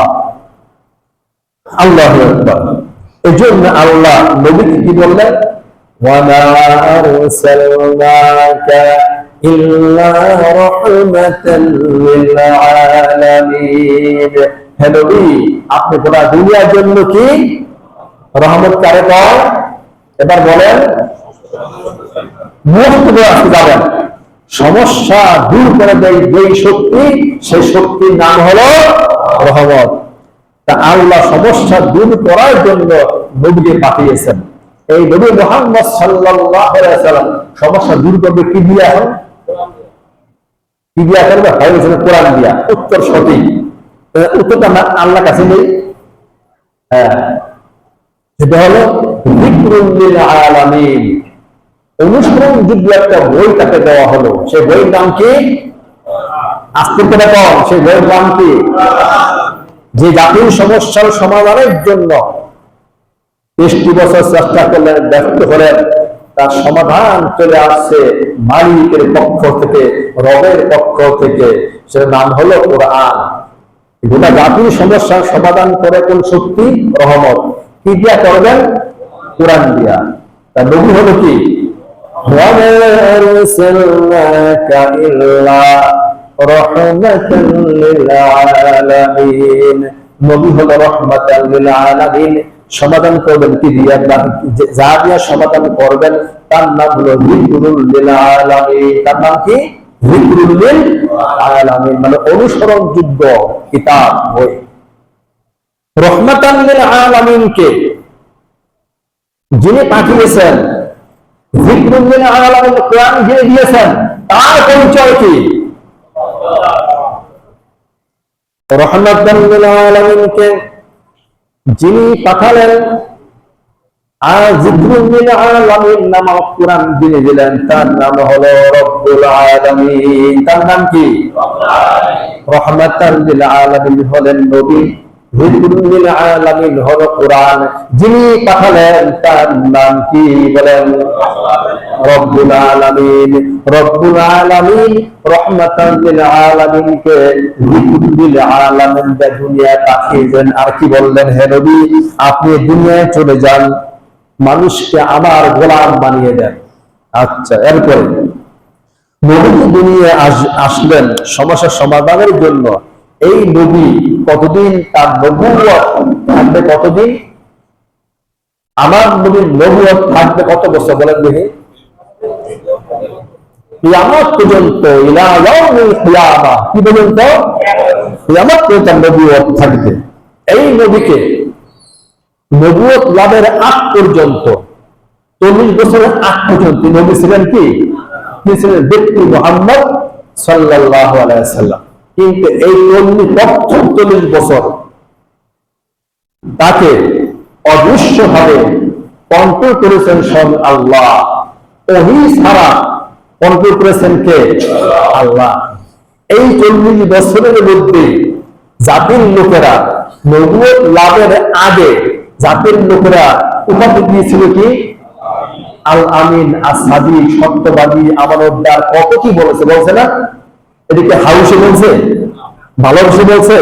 আল্লাহু আকবার। এই জন্য আল্লাহ নবীকে কি বললেন? ওয়ামা আরসালনাকা ইল্লা রাহমাতাল লিল আলামিন। হে নবী, আপনি গোটা দুনিয়ার জন্য কি রহমত কারে কয়? এবার বলেন, যাবেন সমস্যা দূর করে দেয় যেই শক্তি, সেই শক্তির নাম হলো রহমত। তা আল্লাহ সমস্যা দূর করার জন্য নবীকে পাঠিয়েছেন। এই নবী মুহাম্মদ সাল্লাল্লাহু আলাইহি ওয়াসাল্লাম সমস্যা দূর করবে কি দিয়া? এখন কি দিয়া করবে? হয়েছে কোরআন দিয়া। উত্তর সঠিক, উত্তরটা আল্লাহর কাছে নেই। হ্যাঁ, এটা হলো যিকরুল লিল আলামিন, অনুসরণযোগ্য একটা বই তাকে দেওয়া হলো। সেই বইয়ের নাম কি? আস্তে করে কম, সেই বইয়ের নাম কি? যে জাতির সমস্যার সমাধানের জন্য 23 বছর চেষ্টা করলেন, ব্যর্থ হলেন, তার সমাধান চলে আসছে মালিকের পক্ষ থেকে, রবের পক্ষ থেকে। সেটার নাম হলো কোরআন। গোটা জাতির সমস্যার সমাধান করে কোন শক্তি? রহমত। কি দিয়া করবেন? কোরআন দিয়া। তার নবী হলো কি? ওয়ামা আরসালনাকা ইল্লা রাহমাতাল লিল আলামিন। নবী হলো রাহমাতাল লিল আলামিন। সমাধান করবেন কি দিয়া? যা দিয়া সমাধান করবেন তার নাম হলো যিকরুল লিল আলামিন। তার নাম কি? যিকরুল লিল আলামিন, মানে অনুসরণযোগ্য কিতাব, বই। রাহমাতাল লিল আলামিন কে? যিনি পাঠিয়েছেন, যিকরুল লিল আলামিন কোরআন যিনি দিয়েছেন, তার পরিচয় কি? রহমাতাল লিল আলামিনকে যিনি পাঠালেন, আর যিকরুল লিল আলামিন নামক কোরআন যিনি দিলেন, তার নাম হলো রব্বুল আলামিন। তার নাম কি? রহমাতাল লিল আলামিন হলেন নবী, যিকরুল লিল আলামিন হলো কোরআন। যিনি পাঠালেন তার নাম কি বলেন? রব্বুল আলামিন। রব্বুল আলামিন রহমাতাল লিল আলামিনকে যিকরুল লিল আলামিন দুনিয়ায় পাঠিয়েছেন। আর কি বললেন? হে নবী, আপনি দুনিয়ায় চলে যান, মানুষকে আমার গোলাম বানিয়ে দেন। আচ্ছা, এরপরে নবী দুনিয়ায় আসলেন সমস্যা সমাধানের জন্য। এই নবী কতদিন তার নবুয়ত থাকবে? কতদিন? আমার নবীর নবুয়ত থাকবে কত বছর বলেন দেখি? কিয়ামত পর্যন্ত, ইলা ইয়াউমিল কিয়ামা। কি পর্যন্ত? কিয়ামত পর্যন্ত নবুয়ত থাকবে। এই নবীকে নবুয়ত লাভের আগ পর্যন্ত, 40 বছরের আগ পর্যন্ত নবী ছিলেন কি? তিনি ছিলেন ব্যক্তি মুহাম্মদ সাল্লাল্লাহু আলাইহি ওয়াসাল্লাম। কিন্তু এই 40 বছর তাকে অদৃশ্যভাবে কন্ট্রোল করেছেন স্বয়ং আল্লাহ। ওহী ছাড়া কন্ট্রোল করেছেন কে? আল্লাহ। এই 40 বছরের মধ্যে জাতির লোকেরা নবুয়ত লাভের আগে জাতির লোকেরা উপাধি দিয়েছিল কি? আল আমিন, আস-সাদিক, সত্যবাদী, আমানতদার, কত কি বলেছে, বলছে না? এদিকে হাউসে বলছে, ভালোবাসে বলছে,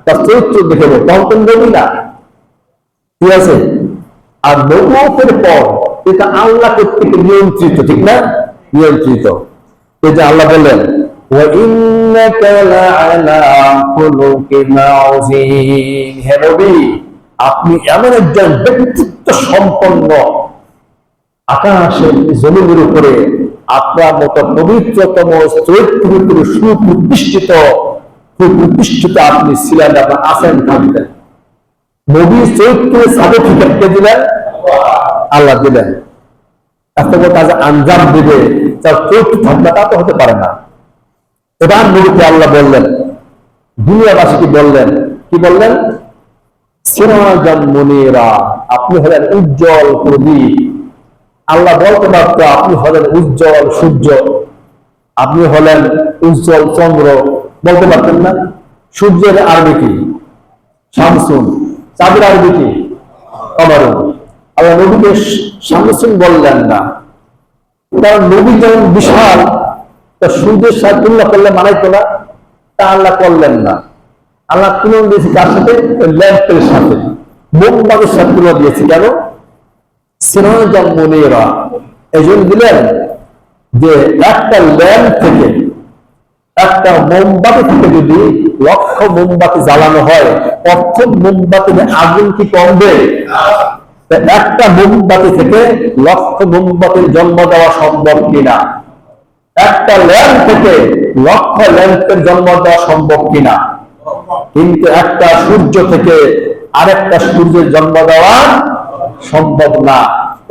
তার চরিত্র দেখে বলছে, তখন নবী না। ঠিক আছে? আর নবুয়তের পর এটা আল্লাহ কর্তৃক নিয়ন্ত্রিত, ঠিক না? নিয়ন্ত্রিত। এই যে আল্লাহ বললেন, ওয়া ইন্নাকা লাআলা খুলুকিন আযীম। হে নবী, আপনি এমন একজন ব্যক্তিত্ব সম্পন্ন, আকাশের জমিনের উপরে আপনার মতো পবিত্রতম চরিত্র সুপ্রতিষ্ঠিত আপনি ছিলেন, আপনার আছেন, থাকতেন। নবীর চরিত্রের সার্টিফিকেটকে দিলেন আল্লাহ, দিলেন। এত বড় কাজে আঞ্জাম দিবে, তার চরিত্র থাকবে, তা তো হতে পারে না। এবার নবীকে আল্লাহ বললেন, দুনিয়াবাসীকে বললেন, কি বললেন? সিরাজাম মুনীরা, আপনি হলেন উজ্জ্বল প্রদীপ। আল্লাহ বলতে পারতো আপনি হলেন উজ্জ্বল সূর্য, আপনি হলেন উজ্জ্বল চন্দ্র, বলতে পারতেন না? সূর্যের আরবি কি? শামসুন। চাঁদের আরবি কি? কমরুন। আল্লাহ নবীকে শামসুন বললেন না, কারণ নবী যেমন বিশাল, তা সূর্যের সাথে তুলনা করলে মানাইতো না, তা আল্লাহ করলেন না। আল্লাহ তুলনা দিয়েছে কার সাথে? ল্যাম্পের সাথে, মোমবাতির সাথে তুলনা দিয়েছে। কেন? সিরাজাম মুনীরা। এই জন্য দিলেন যে একটা ল্যাম্প থেকে, একটা মোমবাতি থেকে যদি 1,00,000 মোমবাতি জ্বালানো হয়, প্রথম মোমবাতিতে আগুন কি কমবে? একটা মোমবাতি থেকে 1,00,000 মোমবাতির জন্ম দেওয়া সম্ভব কিনা? একটা ল্যাম্প থেকে 1,00,000 ল্যাম্পের জন্ম দেওয়া সম্ভব কিনা? কিন্তু একটা সূর্য থেকে আরেকটা সূর্যের জন্ম দেওয়া সম্ভব না।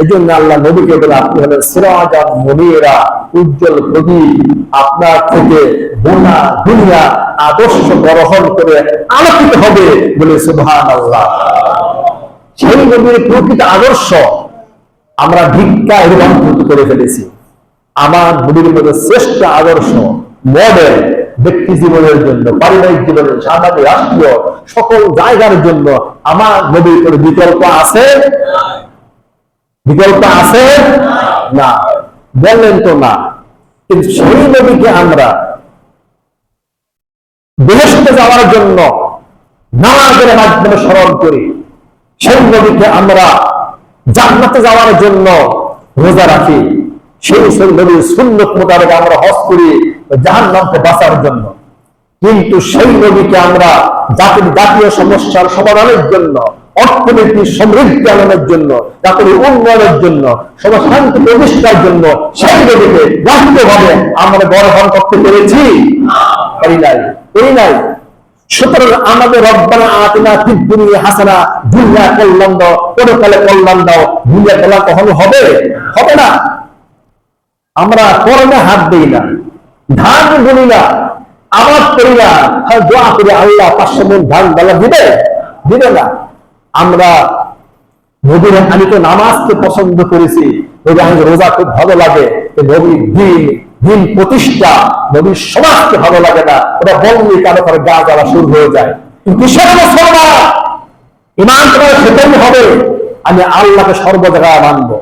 এই জন্য আল্লাহ নবীকে বলে, আপনি হলেন সিরাজাম মুনীরা, উজ্জ্বল প্রদীপ। আপনার থেকে গোটা দুনিয়া আদর্শ গ্রহণ করে আলোকিত হবে বলে সুবহানাল্লাহ। সেই নবীর প্রকৃত আদর্শ আমরা ভিক্ষায় রূপান্তরিত করে ফেলেছি। আমার নবীর মধ্যে শ্রেষ্ঠ আদর্শ, মডেল, ব্যক্তি জীবনের জন্য, পারিবারিক জীবনের, সামাজিক, রাষ্ট্রীয় সকল জায়গার জন্য আমার নবীর কোনো বিকল্প আছে? বিকল্প আছে না? বললেন তো না। কিন্তু সেই নবীকে আমরা বেহেশতে যাওয়ার জন্য নামাজের মাধ্যমে স্মরণ করি, সেই নবীকে আমরা জান্নাতে যাওয়ার জন্য রোজা রাখি, সেই নবীর সুন্নত মোতাবেক আমরা হজ করি জাহান্নাম থেকে বাঁচার জন্য। কিন্তু সেই নবীকে আমরা জাতীয় সমস্যার সমাধানের জন্য, অর্থনীতি সমৃদ্ধি আনয়নের জন্য, জাতির উন্নয়নের জন্য, সমাজ শান্তি প্রতিষ্ঠার জন্য সেই নবীকে রাষ্ট্রীয়ভাবে আমরা গ্রহণ করতে পেরেছি? পারি নাই। সুতরাং আমাদের রব্বানা আতিনা ফিদ দুনিয়া হাসানা, দুনিয়া কল্যাণ দাও, পরকালে কল্যাণ দাও, দুনিয়া কল্যাণ কখনো হবে? হবে না। আমরা কর্মে হাত দিই না, ধান বলি না, আবাদ করি না, দোয়া করি আল্লাহ 500 মণ ধান বেলা দিবে, দিবে না। আমরা নবীর, আমি তো নামাজকে পছন্দ করেছি, আমি রোজা খুব ভালো লাগে, নবীর দিন প্রতিষ্ঠা, নবীর সমাজকে ভালো লাগে না, ওটা বললে কারো কারো গা জ্বালা শুরু হয়ে যায়। কিসের মুসলমান? ইমান তোমার সেটাই হবে, আমি আল্লাহকে সর্ব জায়গায় মানবো,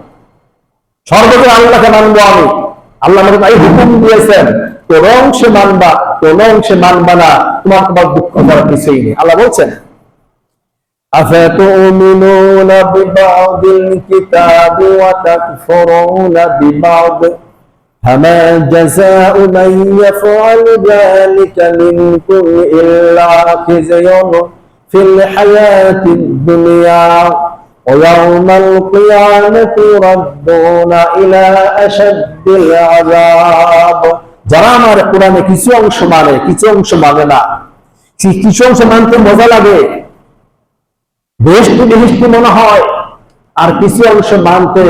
সর্ব জায়গায় আল্লাহকে মানবো। আমি আল্লাহ আমাকে তাই হুকুম দিয়েছেন, কোন অংশে মানবা, কোন অংশে মানবা না, তোমার দুঃখ করার কিছুই নেই। আল্লাহ বলছেন أفتؤمنون ببعض الكتاب وتكفرون ببعض فما جزاء من يفعل ذلك منكم إلا خزي في الحياة الدنيا ويوم القيامة يردون إلى أشد العذاب। যারা আমার কোরআনে কিছু অংশ মানে, কিছু অংশ মানে না, কিছু অংশ মানতে মজা লাগে, বেশি বেশি মনে হয়, আর কিছু অংশ মানতে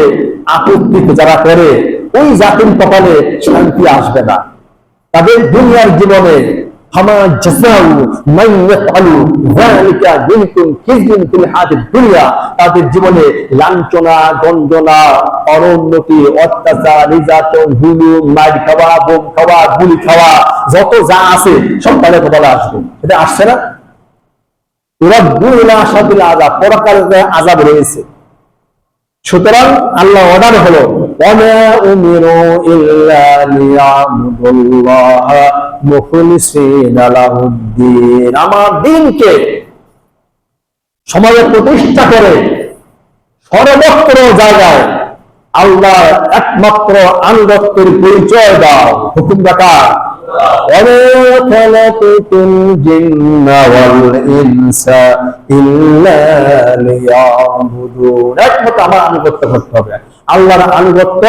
আপত্তি যারা করে, ওই জাতির কপালে শান্তি আসবে না। তাদের দুনিয়ার জীবনে তাদের জীবনে লাঞ্ছনা, গঞ্জনা, অনুন্নতি, অত্যাচার, নির্যাতন, হুলুম, মার খাওয়া, বোম খাওয়া, গুলি খাওয়া, যত যা আছে সব তাদের কপালে আসবে। এটা আসছে না? পরকালে আযাব রয়েছে। সুতরাং আল্লাহ অর্ডার হলো ওয়ামা উমিরু ইল্লা লিয়াবুদুল্লাহ মুখলিসিনা লাহুদ্দিন, আমার দ্বীনকে সমাজে প্রতিষ্ঠা করে সর্বত্র জায়গায় আল্লাহ একমাত্র আনুগত্যের পরিচয় দাও। হুকুম রাখা একমাত্র আমার আনুগত্য করতে হবে, আল্লাহর আনুগত্য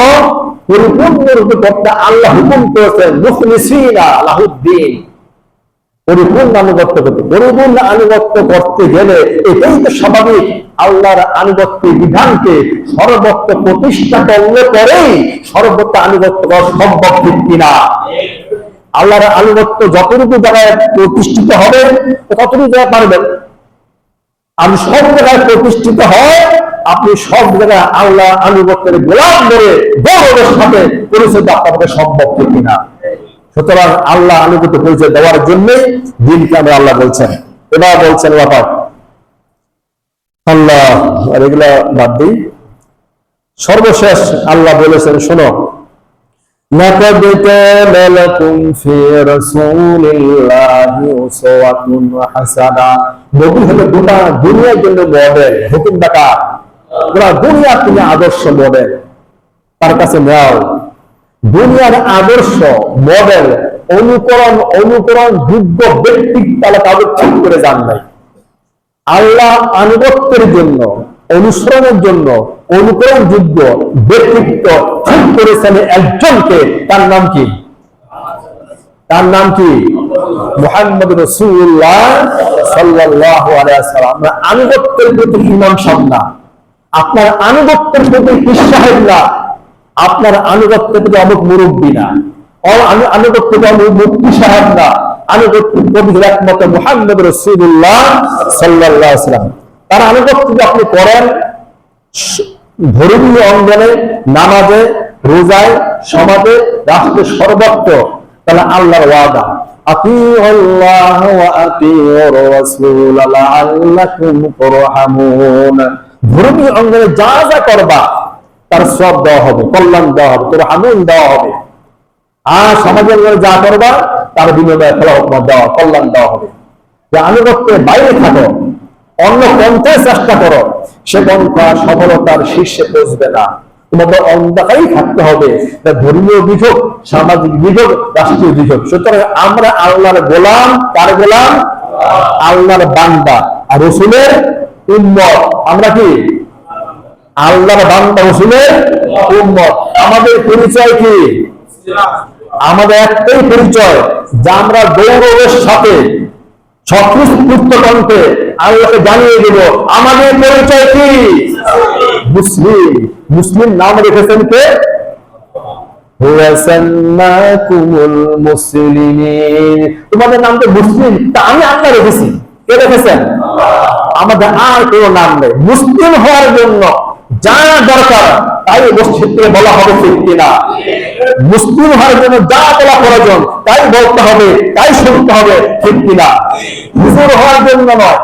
পরিপূর্ণরূপে করতে আল্লাহ হুকুম করেছেন মুখলিসিনা লাহুদ্দিন, পরিপূর্ণ আনুগত্য করতে। পরিপূর্ণ আনুগত্য করতে গেলে এটাই তো স্বাভাবিক, আল্লাহর আনুগত্যের বিধানকে সর্বত্র প্রতিষ্ঠা করলে পরেই সর্বত্র আনুগত্য করা সম্ভব, ঠিক কিনা? আল্লাহর আনুগত্য যতটুকু জায়গায় প্রতিষ্ঠিত হবে ততটুকু জায়গায় পারবেন। আমি সব জায়গায় প্রতিষ্ঠিত হয়, আপনি সব জায়গায় আল্লাহ আনুগত্যের গোলাম ধরে গৌরবের সাথে পরিচয় দেওয়া আপনাদের সম্ভব, ঠিক কিনা? সুতরাং আল্লাহ আনুগত্য পরিচয় দেওয়ার জন্য দিনকে আমরা আল্লাহ বলছেন। এবার বলছেন ব্যাপার আল্লাহ, আর এগুলা বাদ দিই। সর্বশেষ আল্লাহ বলেছেন, শোনো, لقد كان لكم في رسول الله أسوة حسنة। নবী হলো গোটা দুনিয়ার জন্য মডেল। হুকুম ডাকা গোটা দুনিয়ার তিনি আদর্শ মডেল, তার কাছে নাও। দুনিয়ার আদর্শ মডেল অনুকরণ যোগ্য ব্যক্তি তারা কাগজ ঠিক করে যান নাই। আল্লাহ আনুগত্যের জন্য, অনুসরণের জন্য অনুকরণযোগ্য ব্যক্তিত্ব ঠিক করেছেন একজনকে। তার নাম কি? তার নাম কি? মুহাম্মদ রাসূলুল্লাহ সাল্লাল্লাহু আলাইহি ওয়াসাল্লাম। আমরা আনুগত্যের প্রতি ইমাম সাহেব না, আপনার আনুগত্যের প্রতি পীর সাহেব না, আপনার আনুগত্যের প্রতি অমুক মুরব্বী না, আনুগত্যের প্রতি অমুক মুফতি সাহেব না, আনুগত্যের প্রতি একমাত্র মুহাম্মদ রাসূলুল্লাহ সাল্লাল্লাহু আলাইহি ওয়াসাল্লাম। তার আনুগত্য যদি আপনি করেন ধর্মীয় অঙ্গনে, নামাজে, রোজায়, সমাজে, রাষ্ট্রে, সর্বত্র, তাহলে আল্লাহর ওয়াদা আতিউল্লাহ ওয়া আতিউর রাসূল লাআল্লাকুম তুরহামুন। ধর্মীয় অঙ্গনে যা যা করবা তার সওয়াব দেওয়া হবে, কল্যাণ দেওয়া হবে, তুরহামুন দেওয়া হবে। আর সমাজের অঙ্গনে যা করবা তার বিনিময়ে ফলাফল দেওয়া, কল্যাণ দেওয়া হবে। যে আনুগত্যের বাইরে থাকো, অন্য পন্থায় চেষ্টা করো, সে পন্থা সফলতার শীর্ষে পৌঁছবে না। তোমাদের অন্ধকারই থাকতে হবে, ধর্মীয় বিভোগ, সামাজিক বিভোগ, রাষ্ট্রীয় বিভোগ। সুতরাং আমরা আল্লাহর গোলাম। কার গোলাম? আল্লাহর বান্দা আর রাসূলের উম্মত। আমরা কি? আল্লাহর বান্দা, রাসূলের উম্মত। আমাদের পরিচয় কি? আমাদের একটাই পরিচয়, যে আমরা গৌরবের সাথে স্বতঃস্ফূর্ত কণ্ঠে আল্লাহকে জানিয়ে দেব আমাদের পরিচয় কি? মুসলিম। মুসলিম নাম রেখেছেন কে? তোমাদের নাম তো মুসলিম, তা আমি আল্লাহ রেখেছি। কে রেখেছেন? আমাদের আর কোনো নাম নেই। মুসলিম হওয়ার জন্য যা দরকার তাই মসজিদ থেকে বলা হবে, ঠিক কিনা? মুসলিম হওয়ার জন্য যা বলা প্রয়োজন তাই বলতে হবে, তাই শুনতে হবে, ঠিক কিনা? হুজুর হওয়ার জন্য নয়,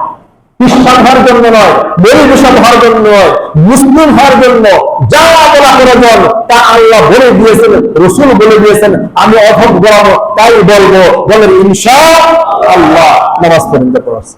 খ্রিস্টান হওয়ার জন্য নয়, বৈদেশিক হওয়ার জন্য নয়, মুসলিম হওয়ার জন্য যা বলা প্রয়োজন তা আল্লাহ বলে দিয়েছেন, রসুল বলে দিয়েছেন। আমি অথক বলাবো, তাই বলবো। বলেন ইনশাআল্লাহ। নামাজ পড়তে পারছি।